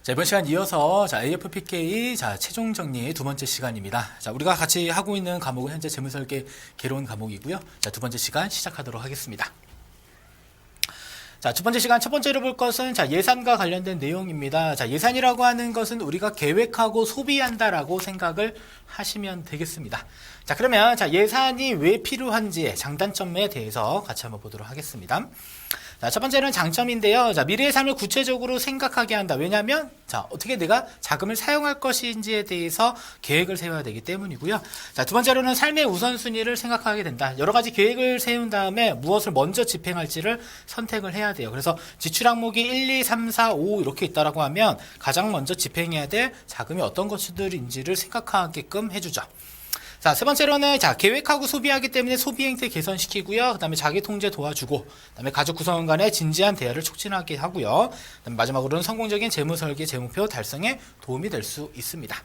자, 이번 시간 이어서 AFPK 최종 정리 두 번째 시간입니다. 자, 우리가 같이 하고 있는 과목은 현재 재무설계 개론 과목이고요. 자, 두 번째 시간 시작하도록 하겠습니다. 자, 첫 번째 시간 첫 번째로 볼 것은 예산과 관련된 내용입니다. 자, 예산이라고 하는 것은 우리가 계획하고 소비한다라고 생각을 하시면 되겠습니다. 자, 그러면 예산이 왜 필요한지의 장단점에 대해서 같이 한번 보도록 하겠습니다. 자, 첫 번째는 장점인데요. 자, 미래의 삶을 구체적으로 생각하게 한다. 왜냐하면 어떻게 내가 자금을 사용할 것인지에 대해서 계획을 세워야 되기 때문이고요. 자, 두 번째로는 삶의 우선순위를 생각하게 된다. 여러 가지 계획을 세운 다음에 무엇을 먼저 집행할지를 선택을 해야 돼요. 그래서 지출 항목이 1, 2, 3, 4, 5 이렇게 있다라고 하면 가장 먼저 집행해야 될 자금이 어떤 것들인지를 생각하게끔 해주죠. 자, 세 번째로는 계획하고 소비하기 때문에 소비 행태 개선시키고요. 그다음에 자기 통제 도와주고, 그다음에 가족 구성원 간의 진지한 대화를 촉진하게 하고요. 그다음에 마지막으로는 성공적인 재무 설계, 재무표 달성에 도움이 될 수 있습니다.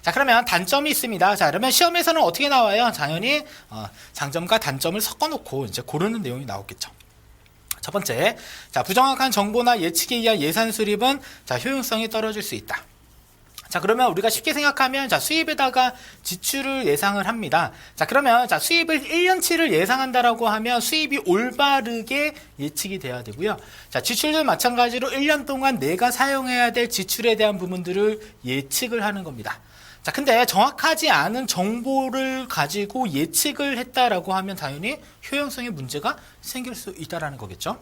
자, 그러면 단점이 있습니다. 자, 그러면 시험에서는 어떻게 나와요? 당연히 장점과 단점을 섞어놓고 이제 고르는 내용이 나오겠죠. 첫 번째, 부정확한 정보나 예측에 의한 예산 수립은 효용성이 떨어질 수 있다. 자, 그러면 우리가 쉽게 생각하면 수입에다가 지출을 예상을 합니다. 자, 그러면 수입을 1년치를 예상한다라고 하면 수입이 올바르게 예측이 돼야 되고요. 자, 지출도 마찬가지로 1년 동안 내가 사용해야 될 지출에 대한 부분들을 예측을 하는 겁니다. 자, 근데 정확하지 않은 정보를 가지고 예측을 했다라고 하면 당연히 효용성에 문제가 생길 수 있다라는 거겠죠.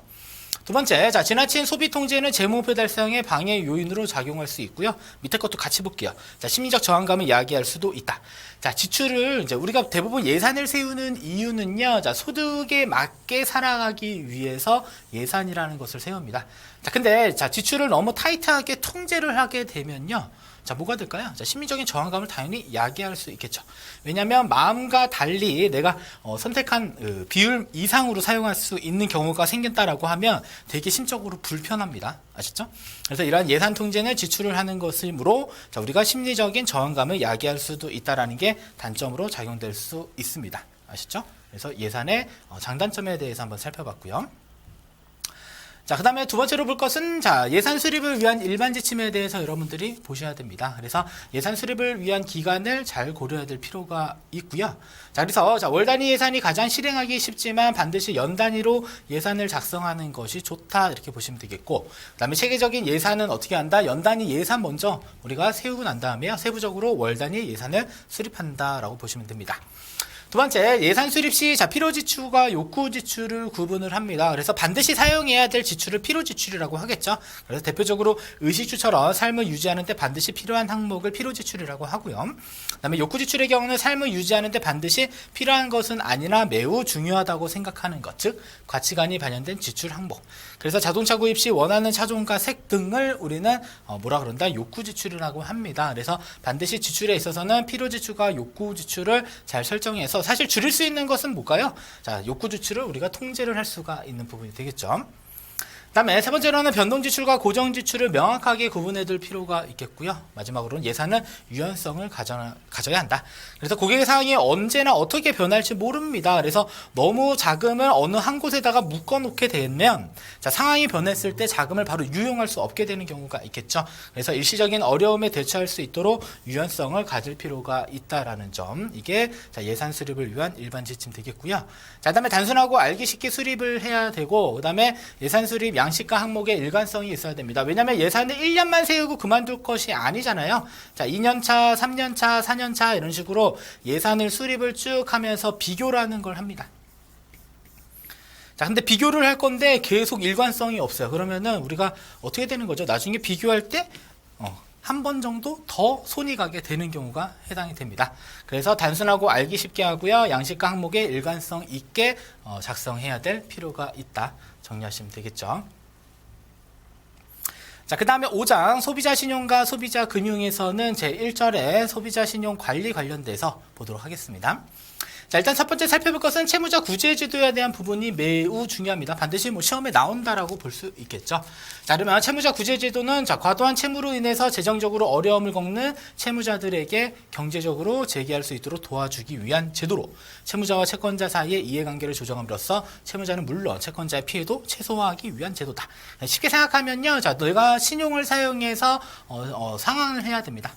두 번째, 지나친 소비 통제는 재무目標 달성의 방해 요인으로 작용할 수 있고요. 밑에 것도 같이 볼게요. 심리적 저항감을 야기할 수도 있다. 자, 지출을 우리가 대부분 예산을 세우는 이유는요. 소득에 맞게 살아가기 위해서 예산이라는 것을 세웁니다. 자, 근데 지출을 너무 타이트하게 통제를 하게 되면요. 뭐가 될까요? 심리적인 저항감을 당연히 야기할 수 있겠죠. 왜냐하면 마음과 달리 내가 선택한 비율 이상으로 사용할 수 있는 경우가 생겼다라고 하면 되게 심적으로 불편합니다. 아시죠? 그래서 이러한 예산 통제는 지출을 하는 것이므로 우리가 심리적인 저항감을 야기할 수도 있다라는 게 단점으로 작용될 수 있습니다. 아시죠? 그래서 예산의 장단점에 대해서 한번 살펴봤고요. 자, 그 다음에 두 번째로 볼 것은 예산 수립을 위한 일반 지침에 대해서 여러분들이 보셔야 됩니다. 그래서 예산 수립을 위한 기간을 잘 고려해야 될 필요가 있고요. 자, 그래서 월 단위 예산이 가장 실행하기 쉽지만 반드시 연 단위로 예산을 작성하는 것이 좋다 이렇게 보시면 되겠고, 그 다음에 체계적인 예산은 어떻게 한다? 연 단위 예산 먼저 우리가 세우고 난 다음에 세부적으로 월 단위 예산을 수립한다라고 보시면 됩니다. 두 번째, 예산 수립 시 필요 지출과 욕구 지출을 구분을 합니다. 그래서 반드시 사용해야 될 지출을 필요 지출이라고 하겠죠. 그래서 대표적으로 의식주처럼 삶을 유지하는 데 반드시 필요한 항목을 필요 지출이라고 하고요. 그다음에 욕구 지출의 경우는 삶을 유지하는 데 반드시 필요한 것은 아니나 매우 중요하다고 생각하는 것, 즉 가치관이 반영된 지출 항목. 그래서 자동차 구입 시 원하는 차종과 색 등을 우리는 욕구 지출이라고 합니다. 그래서 반드시 지출에 있어서는 필요 지출과 욕구 지출을 잘 설정해서 사실 줄일 수 있는 것은 뭘까요? 욕구 지출을 우리가 통제를 할 수가 있는 부분이 되겠죠. 그 다음에 세 번째로는 변동 지출과 고정 지출을 명확하게 구분해 둘 필요가 있겠고요. 마지막으로는 예산은 유연성을 가져야 한다. 그래서 고객의 상황이 언제나 어떻게 변할지 모릅니다. 그래서 너무 자금을 어느 한 곳에다가 묶어놓게 되면 상황이 변했을 때 자금을 바로 유용할 수 없게 되는 경우가 있겠죠. 그래서 일시적인 어려움에 대처할 수 있도록 유연성을 가질 필요가 있다라는 점, 이게 예산 수립을 위한 일반 지침 되겠고요. 자, 그다음에 단순하고 알기 쉽게 수립을 해야 되고, 그다음에 예산 수립 양식과 항목의 일관성이 있어야 됩니다. 왜냐하면 예산을 1년만 세우고 그만둘 것이 아니잖아요. 2년차, 3년차, 4년차 이런 식으로 예산을 수립을 쭉 하면서 비교를 하는 걸 합니다. 근데 비교를 할 건데 계속 일관성이 없어요. 그러면은 우리가 어떻게 되는 거죠? 나중에 비교할 때 한 번 정도 더 손이 가게 되는 경우가 해당이 됩니다. 그래서 단순하고 알기 쉽게 하고요. 양식과 항목의 일관성 있게 작성해야 될 필요가 있다. 정리하시면 되겠죠. 자, 그 다음에 5장 소비자 신용과 소비자 금융에서는 제1절에 소비자 신용 관리 관련돼서 보도록 하겠습니다. 자, 일단 첫 번째 살펴볼 것은 채무자 구제제도에 대한 부분이 매우 중요합니다. 반드시 시험에 나온다라고 볼 수 있겠죠. 자, 그러면 채무자 구제제도는 과도한 채무로 인해서 재정적으로 어려움을 겪는 채무자들에게 경제적으로 재기할 수 있도록 도와주기 위한 제도로 채무자와 채권자 사이의 이해관계를 조정함으로써 채무자는 물론 채권자의 피해도 최소화하기 위한 제도다. 쉽게 생각하면요. 자, 내가 해서 신용을 사용해서 상환을 해야 됩니다.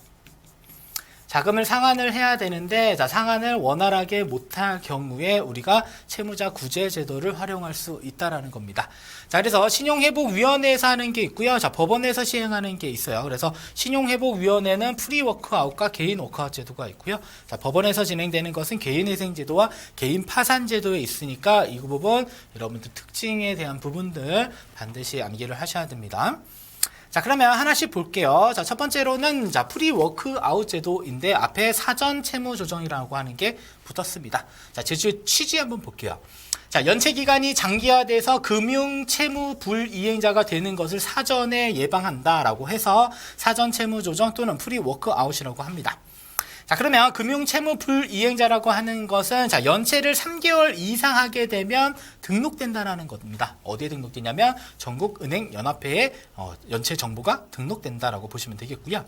자금을 상환을 해야 되는데, 자, 상환을 원활하게 못할 경우에 우리가 채무자 구제 제도를 활용할 수 있다라는 겁니다. 자, 그래서 신용회복위원회에서 하는 게 있고요. 자, 법원에서 시행하는 게 있어요. 그래서 신용회복위원회는 프리워크아웃과 개인 워크아웃 제도가 있고요. 자, 법원에서 진행되는 것은 개인회생 제도와 개인 파산 제도에 있으니까 이 부분 여러분들 특징에 대한 부분들 반드시 암기를 하셔야 됩니다. 자, 그러면 하나씩 볼게요. 자, 첫 번째로는 자, 프리워크아웃 제도인데 앞에 사전 채무 조정이라고 하는 게 붙었습니다. 자, 제주 취지 한번 볼게요. 자, 연체 기간이 장기화돼서 금융 채무 불이행자가 되는 것을 사전에 예방한다라고 해서 사전 채무 조정 또는 프리워크아웃이라고 합니다. 자, 그러면 금융 채무 불이행자라고 하는 것은 자, 연체를 3개월 이상 하게 되면 등록된다라는 겁니다. 어디에 등록되냐면 전국은행연합회에 연체 정보가 등록된다라고 보시면 되겠고요.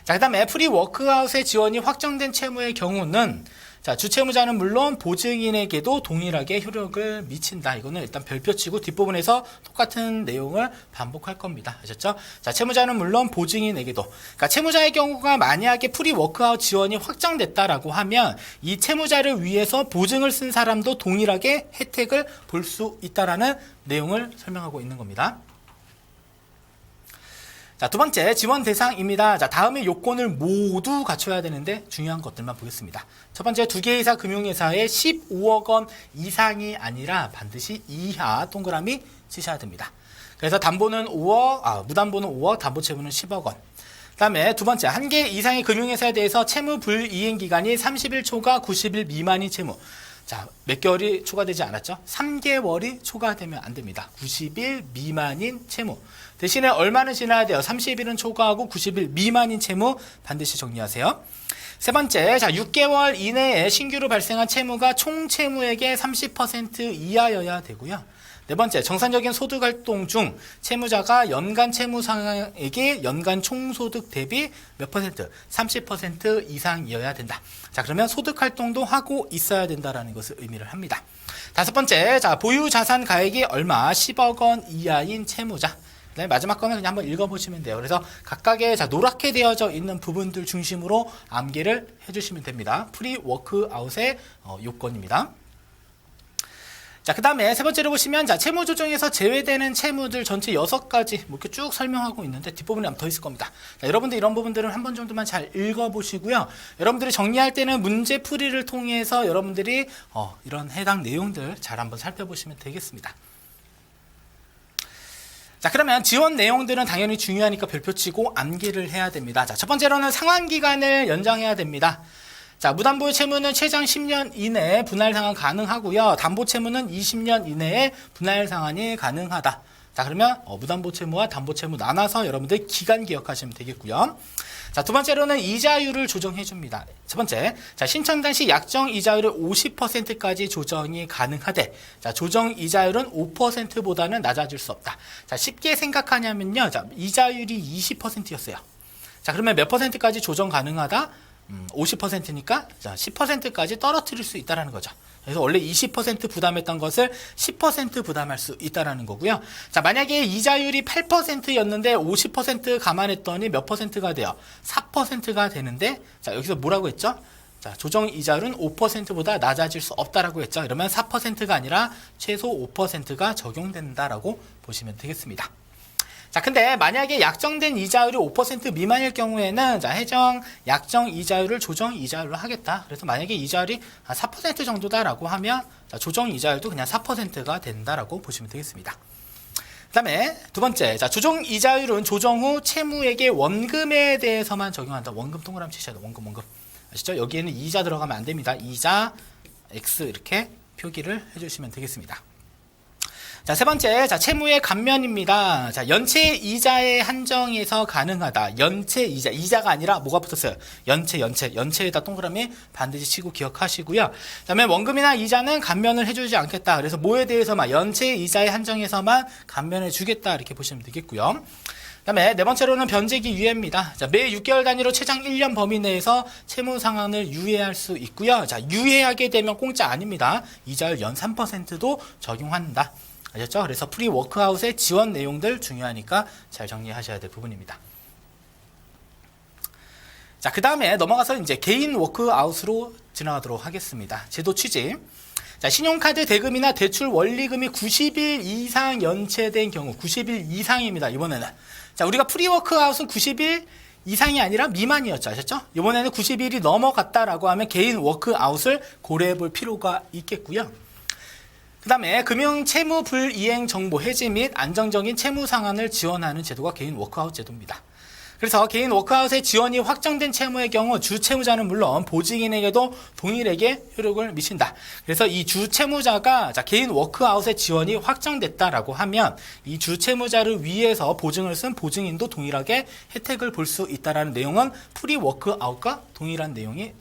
자, 그다음에 프리워크아웃의 지원이 확정된 채무의 경우는 자, 주채무자는 물론 보증인에게도 동일하게 효력을 미친다. 이거는 일단 별표치고 뒷부분에서 똑같은 내용을 반복할 겁니다. 아셨죠? 자, 채무자는 물론 보증인에게도. 그러니까 채무자의 경우가 만약에 프리워크아웃 지원이 확정됐다라고 하면 이 채무자를 위해서 보증을 쓴 사람도 동일하게 혜택을 볼 수 있다라는 내용을 설명하고 있는 겁니다. 자, 두 번째 지원 대상입니다. 자, 다음의 요건을 모두 갖춰야 되는데 중요한 것들만 보겠습니다. 첫 번째 2개 이상 금융회사에 15억 원 이상이 아니라 반드시 이하 동그라미 치셔야 됩니다. 그래서 담보는 5억, 무담보는 5억, 담보채무는 10억 원. 그 다음에 두 번째 1개 이상의 금융회사에 대해서 채무 불이행 기간이 30일 초과 90일 미만인 채무. 자, 몇 개월이 초과되지 않았죠? 3개월이 초과되면 안 됩니다. 90일 미만인 채무. 대신에 얼마는 지나야 돼요? 30일은 초과하고 90일 미만인 채무 반드시 정리하세요. 세 번째, 자, 6개월 이내에 신규로 발생한 채무가 총 채무액의 30% 이하여야 되고요. 네 번째, 정상적인 소득 활동 중 채무자가 연간 채무 상액이 연간 총소득 대비 몇 퍼센트? 30% 이상이어야 된다. 자, 그러면 소득 활동도 하고 있어야 된다라는 것을 의미를 합니다. 다섯 번째, 자, 보유 자산 가액이 얼마? 10억 원 이하인 채무자. 네, 마지막 거는 그냥 한번 읽어보시면 돼요. 그래서 각각의 자, 노랗게 되어져 있는 부분들 중심으로 암기를 해주시면 됩니다. 프리워크아웃의 요건입니다. 자, 그 다음에 세 번째로 보시면, 자, 채무 조정에서 제외되는 채무들 전체 6가지, 뭐 이렇게 쭉 설명하고 있는데, 뒷부분에 한번 더 있을 겁니다. 자, 여러분들 이런 부분들은 한 번 정도만 잘 읽어보시고요. 여러분들이 정리할 때는 문제 풀이를 통해서 여러분들이, 이런 해당 내용들 잘 한번 살펴보시면 되겠습니다. 자, 그러면 지원 내용들은 당연히 중요하니까 별표치고 암기를 해야 됩니다. 자, 첫 번째로는 상환기간을 연장해야 됩니다. 자, 무담보 채무는 최장 10년 이내에 분할 상환 가능하고요. 담보 채무는 20년 이내에 분할 상환이 가능하다. 자, 그러면 무담보 채무와 담보 채무 나눠서 여러분들 기간 기억하시면 되겠고요. 자, 두 번째로는 이자율을 조정해 줍니다. 첫 번째, 자, 신청 당시 약정 이자율을 50%까지 조정이 가능하되, 자, 조정 이자율은 5%보다는 낮아질 수 없다. 자, 쉽게 생각하냐면요. 자, 이자율이 20%였어요. 자, 그러면 몇 %까지 조정 가능하다? 50%니까 10%까지 떨어뜨릴 수 있다는 거죠. 그래서 원래 20% 부담했던 것을 10% 부담할 수 있다는 거고요. 자, 만약에 이자율이 8%였는데 50% 감안했더니 몇 %가 돼요? 4%가 되는데, 자, 여기서 뭐라고 했죠? 자, 조정 이자율은 5%보다 낮아질 수 없다라고 했죠. 이러면 4%가 아니라 최소 5%가 적용된다라고 보시면 되겠습니다. 자, 근데 만약에 약정된 이자율이 5% 미만일 경우에는 자, 해정 약정 이자율을 조정 이자율로 하겠다. 그래서 만약에 이자율이 4% 정도다라고 하면 자, 조정 이자율도 그냥 4%가 된다라고 보시면 되겠습니다. 그다음에 두 번째, 자, 조정 이자율은 조정 후 채무액의 원금에 대해서만 적용한다. 원금 동그라미 치셔야 돼요. 원금. 아시죠? 여기에는 이자 들어가면 안 됩니다. 이자 X 이렇게 표기를 해주시면 되겠습니다. 자, 세 번째, 자, 채무의 감면입니다. 자, 연체 이자의 한정에서 가능하다. 연체 이자, 이자가 아니라 뭐가 붙었어요? 연체에다 동그라미 반드시 치고 기억하시고요. 그다음에 원금이나 이자는 감면을 해주지 않겠다. 그래서 뭐에 대해서만 연체 이자의 한정에서만 감면해 주겠다. 이렇게 보시면 되겠고요. 그다음에 네 번째로는 변제기 유예입니다. 자, 매 6개월 단위로 최장 1년 범위 내에서 채무 상환을 유예할 수 있고요. 자, 유예하게 되면 공짜 아닙니다. 이자율 연 3%도 적용한다. 아셨죠? 그래서 프리 워크아웃의 지원 내용들 중요하니까 잘 정리하셔야 될 부분입니다. 자, 그 다음에 넘어가서 이제 개인 워크아웃으로 지나가도록 하겠습니다. 제도 취지. 자, 신용카드 대금이나 대출 원리금이 90일 이상 연체된 경우, 90일 이상입니다. 이번에는. 자, 우리가 프리워크아웃은 90일 이상이 아니라 미만이었죠. 아셨죠? 이번에는 90일이 넘어갔다라고 하면 개인 워크아웃을 고려해 볼 필요가 있겠고요. 그 다음에 금융 채무 불이행 정보 해지 및 안정적인 채무 상환을 지원하는 제도가 개인 워크아웃 제도입니다. 그래서 개인 워크아웃의 지원이 확정된 채무의 경우 주 채무자는 물론 보증인에게도 동일하게 효력을 미친다. 그래서 이 주 채무자가 개인 워크아웃의 지원이 확정됐다라고 하면 이 주 채무자를 위해서 보증을 쓴 보증인도 동일하게 혜택을 볼 수 있다라는 내용은 프리 워크아웃과 동일한 내용이